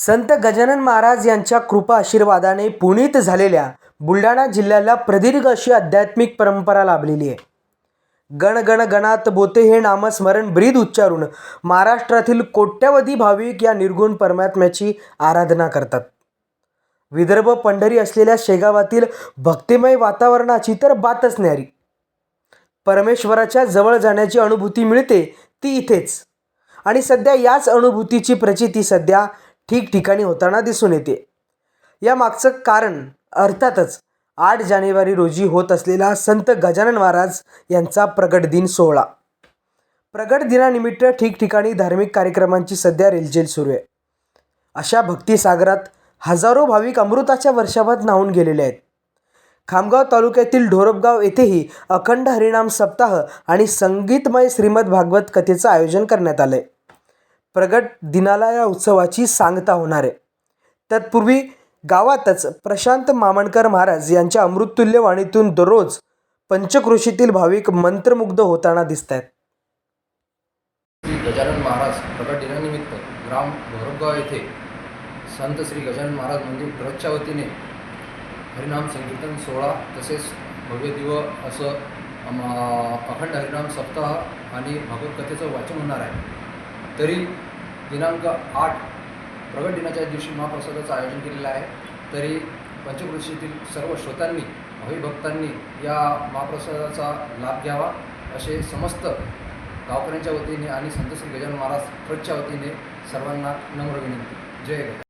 संत गजानन महाराज यांच्या कृपा आशीर्वादाने पुनीत झालेल्या बुलढाणा जिल्ह्याला प्रदीर्घ अशी आध्यात्मिक परंपरा लाभलेली आहे। गण गण गणात बोते हे नामस्मरण ब्रीद उच्चारून महाराष्ट्रातील कोट्यवधी भाविक या निर्गुण परमात्म्याची आराधना करतात। विदर्भ पंढरी असलेल्या शेगावातील भक्तिमय वातावरणाची तर बातच न्यारी। परमेश्वराच्या जवळ जाण्याची अनुभूती मिळते ती इथेच, आणि सध्या याच अनुभूतीची प्रचिती सध्या ठिकठिकाणी होताना दिसून येते। या मागचं कारण अर्थातच 8 जानेवारी रोजी होत असलेला संत गजानन महाराज यांचा प्रगट दिन सोहळा। प्रगट दिनानिमित्त ठिकठिकाणी धार्मिक कार्यक्रमांची सध्या रेलचेल सुरू आहे। अशा भक्तिसागरात हजारो भाविक अमृताच्या वर्षावात न्हाऊन गेलेले आहेत। खामगाव तालुक्यातील ढोरपगाव येथेही अखंड हरिनाम सप्ताह आणि संगीतमय श्रीमद भागवत कथेचं आयोजन करण्यात आलं आहे। प्रगट दिनाला या उत्सवाची सांगता होणार आहे। तत्पूर्वी गावातच प्रशांत मामणकर महाराज यांच्या अमृततुल्य वाणीतून दररोज पंचक्रोशीतील भाविक मंत्रमुग्ध होताना दिसत आहेत। गजानन महाराज प्रगट दिनानिमित्त ग्राम ढोरपगाव येथे संत श्री गजानन महाराज मंदिर ट्रस्टच्या वतीने हरिनाम संकीर्तन सोहळा तसेच भव्य दिव्य असं अखंड हरिनाम सप्ताह आणि भागवत कथेचं वाचन होणार आहे। तरी दिनांक 8 प्रगट दिनाच्या दिवशी महाप्रसादाचं आयोजन केलेलं आहे। तरी पंचक्रोशीतील सर्व श्रोत्यांनी भाविभक्तांनी या महाप्रसादाचा लाभ घ्यावा असे समस्त गावकऱ्यांच्या वतीने आणि संत श्री गजानन महाराज ट्रस्टच्या वतीने सर्वांना नम्र विनंती। जय गजानन।